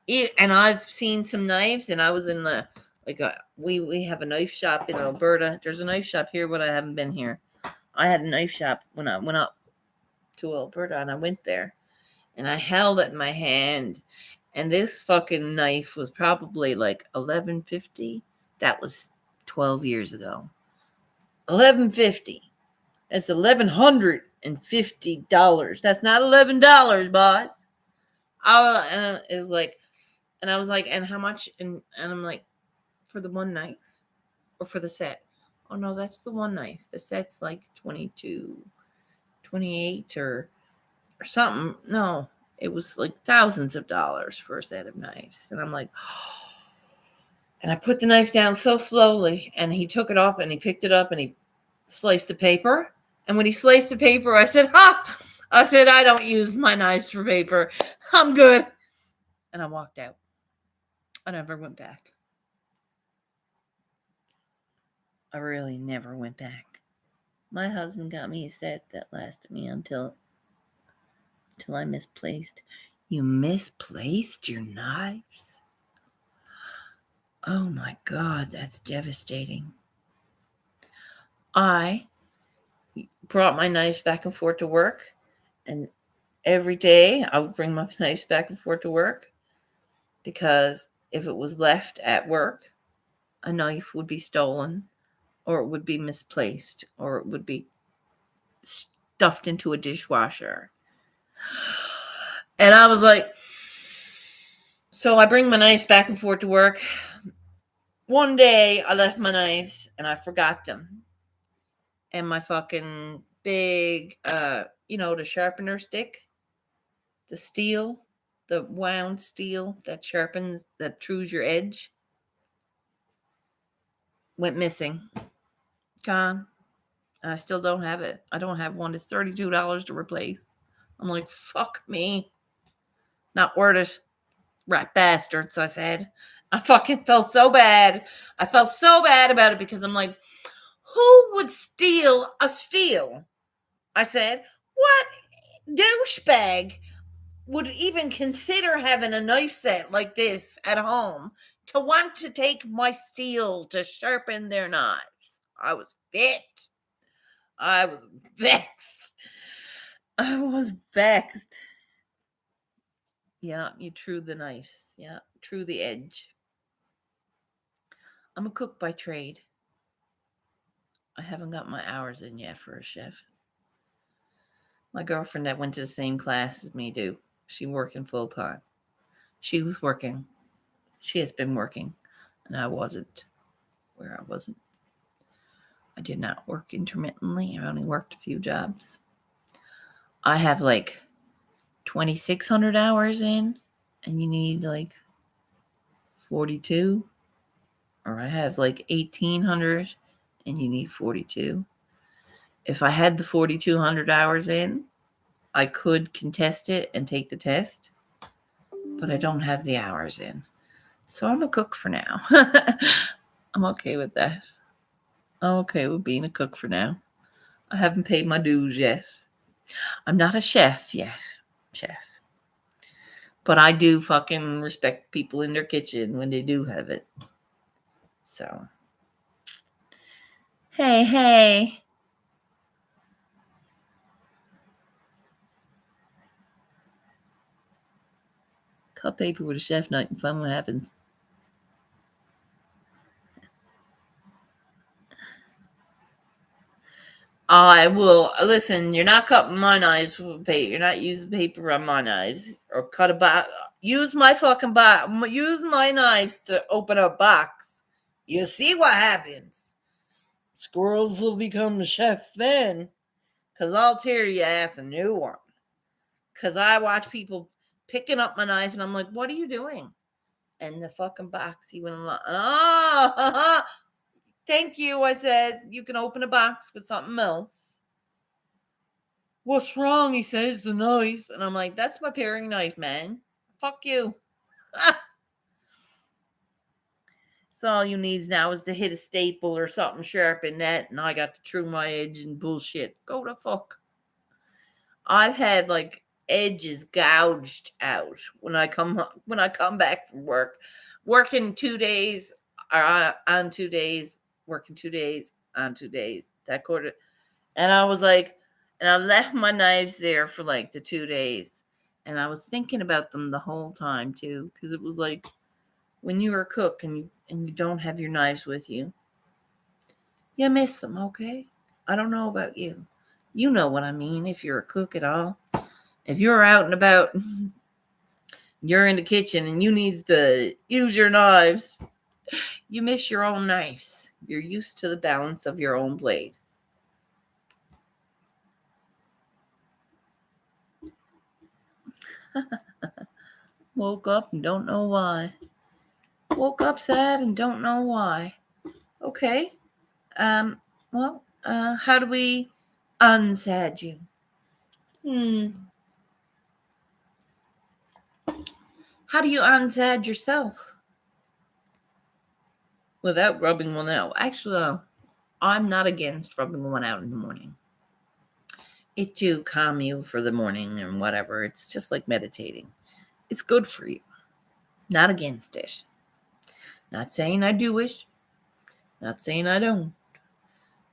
S1: And I've seen some knives, and I was in the we have a knife shop in Alberta. There's a knife shop here, but I haven't been here. I had a knife shop when I went up to Alberta, and I went there, and I held it in my hand, and this fucking knife was probably like $11.50. That was 12 years ago. $11.50. That's $1,150. That's not $11, boss. I was like, and how much? And I'm like, for the one knife or for the set? Oh no, that's the one knife. The set's like 22, 28 or something. No, it was like thousands of dollars for a set of knives. And I'm like, and I put the knife down so slowly, and he took it up and he picked it up and he sliced the paper. And when he sliced the paper, I said, ha! I said, I don't use my knives for paper. I'm good. And I walked out. I never went back. I really never went back. My husband got me a set that lasted me until I misplaced. You misplaced your knives? Oh my God, that's devastating. I brought my knives back and forth to work, and every day I would bring my knives back and forth to work, because if it was left at work, a knife would be stolen, or it would be misplaced, or it would be stuffed into a dishwasher. And I was like, so I bring my knives back and forth to work. One day I left my knives and I forgot them. And my fucking big, the sharpener stick, the steel, the wound steel that sharpens, that trues your edge, went missing. Gone. And I still don't have it. I don't have one. It's $32 to replace. I'm like, fuck me. Not worth it. Right bastards, I said. I fucking felt so bad. I felt so bad about it, because I'm like, who would steal a steel? I said, what douchebag would even consider having a knife set like this at home to want to take my steel to sharpen their knives? I was vexed. I was vexed. I was vexed. Yeah, you true the knife. Yeah, true the edge. I'm a cook by trade. I haven't got my hours in yet for a chef. My girlfriend that went to the same class as me do. She working full time. She was working. She has been working, and I wasn't. Where I wasn't. I did not work intermittently. I only worked a few jobs. I have like 2,600 hours in, and you need like 42. Or I have like 1,800, and you need 42. If I had the 4,200 hours in, I could contest it and take the test, but I don't have the hours in. So I'm a cook for now. I'm okay with that. I'm okay with being a cook for now. I haven't paid my dues yet. I'm not a chef yet. Chef. But I do fucking respect people in their kitchen when they do have it. So, hey. Cut paper with a chef knife and find what happens. I will listen. You're not cutting my knives with paper. You're not using paper on my knives or cut a box. Use my fucking box. Use my knives to open a box. You see what happens. Squirrels will become the chef then, cause I'll tear your ass a new one. Cause I watch people picking up my knife and I'm like, "What are you doing?" And the fucking box he went along. Oh, thank you. I said you can open a box with something else. What's wrong? He said it's a knife. And I'm like, that's my paring knife, man. Fuck you. So all you needs now is to hit a staple or something sharp in that, and I got to trim my edge and bullshit. Go to fuck. I've had like edges gouged out when I come back from work. Working 2 days on 2 days, working 2 days on 2 days. That quarter. And I was like, and I left my knives there for like the 2 days. And I was thinking about them the whole time too, because it was like when you're a cook and you don't have your knives with you, you miss them, okay? I don't know about you. You know what I mean if you're a cook at all. If you're out and about, you're in the kitchen and you need to use your knives, you miss your own knives. You're used to the balance of your own blade. Woke up and don't know why. Woke up sad and don't know why. Okay. How do we unsad you? How do you unsad yourself? Without rubbing one out. Actually, I'm not against rubbing one out in the morning. It do calm you for the morning and whatever. It's just like meditating. It's good for you. Not against it. Not saying I do it. Not saying I don't.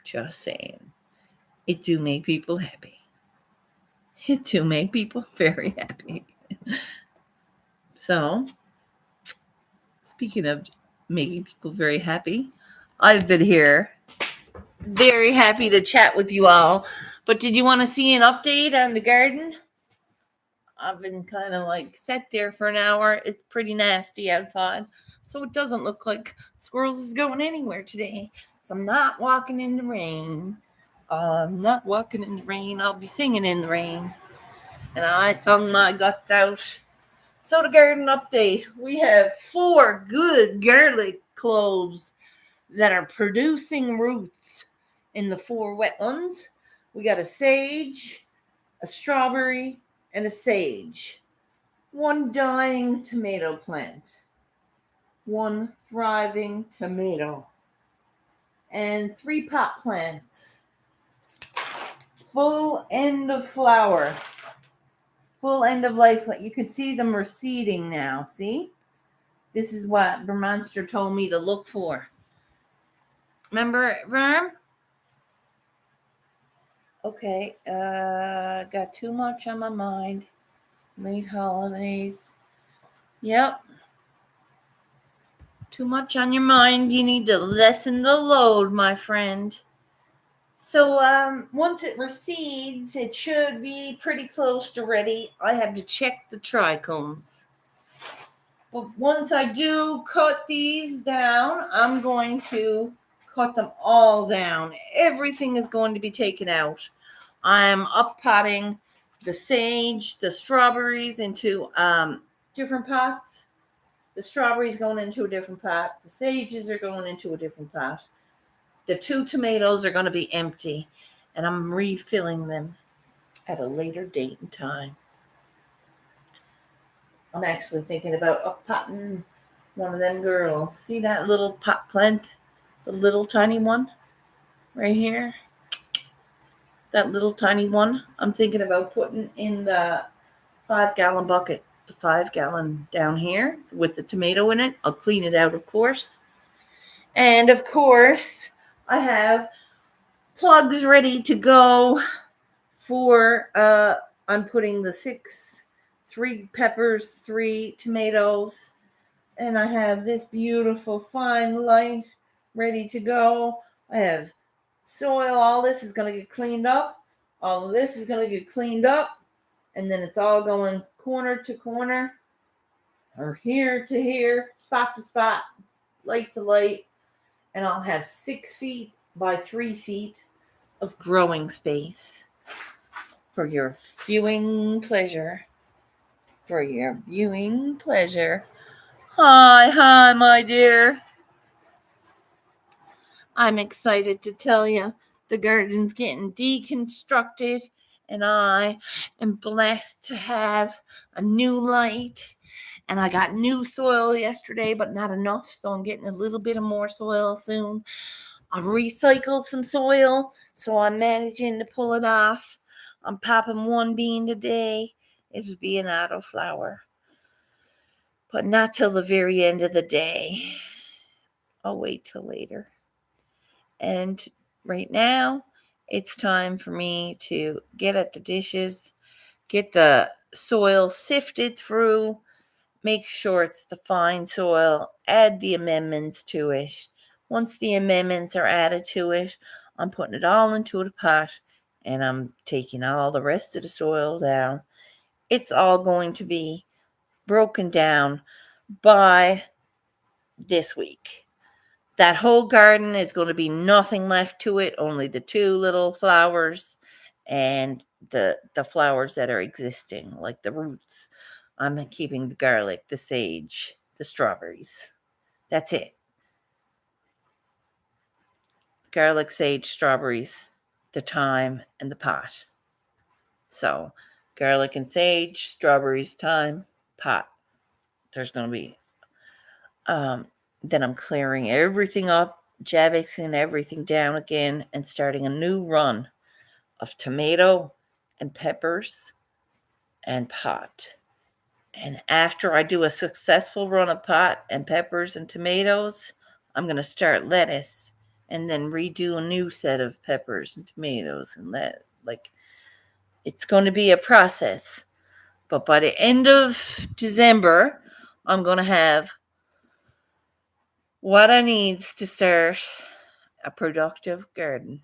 S1: Just saying. It do make people happy. It do make people very happy. So, speaking of making people very happy, I've been here very happy to chat with you all. But did you want to see an update on the garden? I've been kind of like sat there for an hour. It's pretty nasty outside. So it doesn't look like squirrels is going anywhere today. So I'm not walking in the rain. I'm not walking in the rain. I'll be singing in the rain. And I sung my guts out. So the garden update. We have 4 good garlic cloves that are producing roots in the 4 wet ones. We got a sage, a strawberry, and a sage. 1 dying tomato plant. 1 thriving tomato. And 3 pot plants. Full end of flower. Full end of life. You can see them receding now. See? This is what Vermonster told me to look for. Remember, Verm? Okay, got too much on my mind. Late holidays. Yep. Too much on your mind. You need to lessen the load, my friend. So, once it recedes, it should be pretty close to ready. I have to check the trichomes. But once I do cut these down, I'm going to cut them all down. Everything is going to be taken out. I'm up potting the sage, the strawberries into different pots. The strawberries going into a different pot. The sages are going into a different pot. The 2 tomatoes are going to be empty, and I'm refilling them at a later date and time. I'm actually thinking about up potting one of them girls. See that little pot plant? The little tiny one right here? That little tiny one? I'm thinking about putting in the 5-gallon bucket the 5-gallon down here with the tomato in it. I'll clean it out, of course. And of course, I have plugs ready to go for I'm putting the 3 peppers, 3 tomatoes, and I have this beautiful fine light ready to go. I have soil. All this is going to get cleaned up. All of this is going to get cleaned up, and then it's all going corner to corner, or here to here, spot to spot, light to light, and I'll have 6 feet by 3 feet of growing space for your viewing pleasure. For your viewing pleasure. Hi, my dear. I'm excited to tell you the garden's getting deconstructed, and I am blessed to have a new light. And I got new soil yesterday, but not enough, so I'm getting a little bit of more soil soon. I recycled some soil, so I'm managing to pull it off. I'm popping 1 bean today. It'll be an autoflower, but not till the very end of the day. I'll wait till later. And right now, it's time for me to get at the dishes, get the soil sifted through, make sure it's the fine soil, add the amendments to it. Once the amendments are added to it, I'm putting it all into a pot, and I'm taking all the rest of the soil down. It's all going to be broken down by this week. That whole garden is going to be nothing left to it, only the 2 little flowers and the flowers that are existing, like the roots. I'm keeping the garlic, the sage, the strawberries. That's it. Garlic, sage, strawberries, the thyme, and the pot. So, garlic and sage, strawberries, thyme, pot. There's going to be then I'm clearing everything up, javixing everything down again, and starting a new run of tomato and peppers and pot. And after I do a successful run of pot and peppers and tomatoes, I'm going to start lettuce and then redo a new set of peppers and tomatoes and it's going to be a process. But by the end of December, I'm going to have what I need to start a productive garden.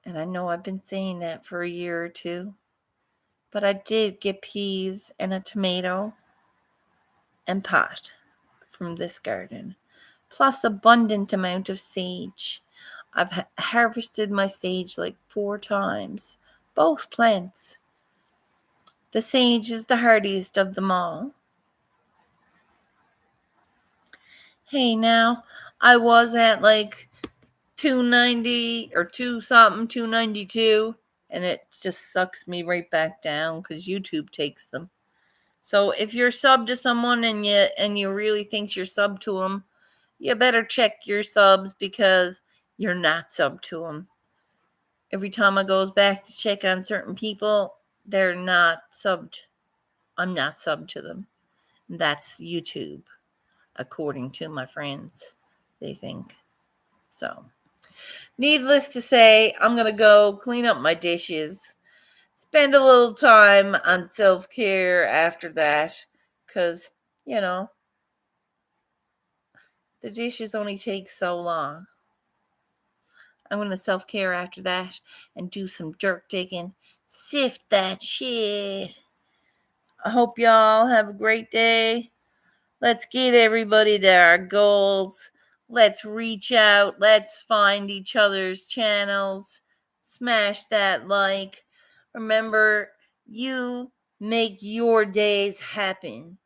S1: And I know I've been saying that for a year or two, but I did get peas and a tomato and pot from this garden, plus abundant amount of sage. I've harvested my sage like 4 times, both plants. The sage is the hardiest of them all. Hey, now, I was at like 290 or 292, and it just sucks me right back down because YouTube takes them. So if you're sub to someone and you really think you're sub to them, you better check your subs because you're not sub to them. Every time I goes back to check on certain people, they're not subbed. I'm not subbed to them. That's YouTube, according to my friends, they think. So, needless to say, I'm going to go clean up my dishes, spend a little time on self-care after that, because, the dishes only take so long. I'm going to self-care after that and do some dirt digging, sift that shit. I hope y'all have a great day. Let's get everybody to our goals. Let's reach out. Let's find each other's channels. Smash that like. Remember, you make your days happen.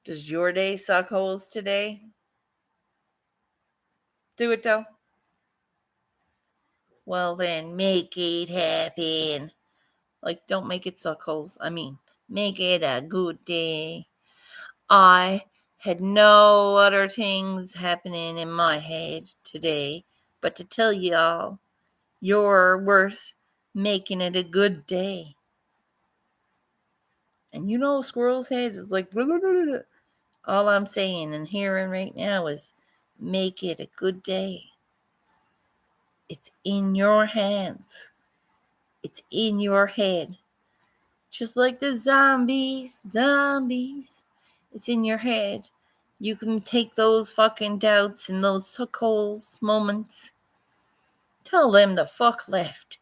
S1: Does your day suck holes today? Do it though. Well then, make it happen. Like, don't make it suck holes. I mean, make it a good day. I had no other things happening in my head today but to tell y'all you're worth making it a good day. And you know, squirrels' heads is like, blah, blah, blah, blah. All I'm saying and hearing right now is make it a good day. It's in your hands. It's in your head. Just like the zombies. It's in your head. You can take those fucking doubts and those suckholes moments. Tell them the fuck left.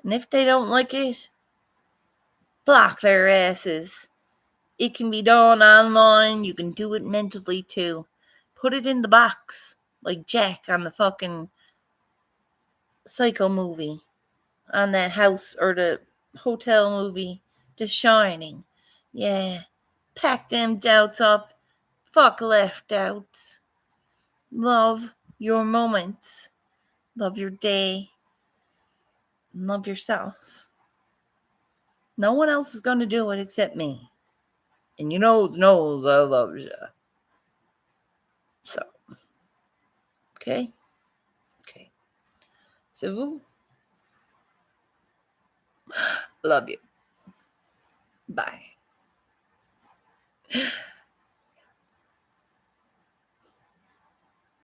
S1: And if they don't like it, block their asses. It can be done online. You can do it mentally too. Put it in the box like Jack on the fucking Psycho movie. On that house or the hotel movie, The Shining. Yeah. Pack them doubts up. Fuck left doubts. Love your moments. Love your day. And love yourself. No one else is going to do it except me. And you knows I love you. So, okay? Okay. C'est vous. Love you. Bye.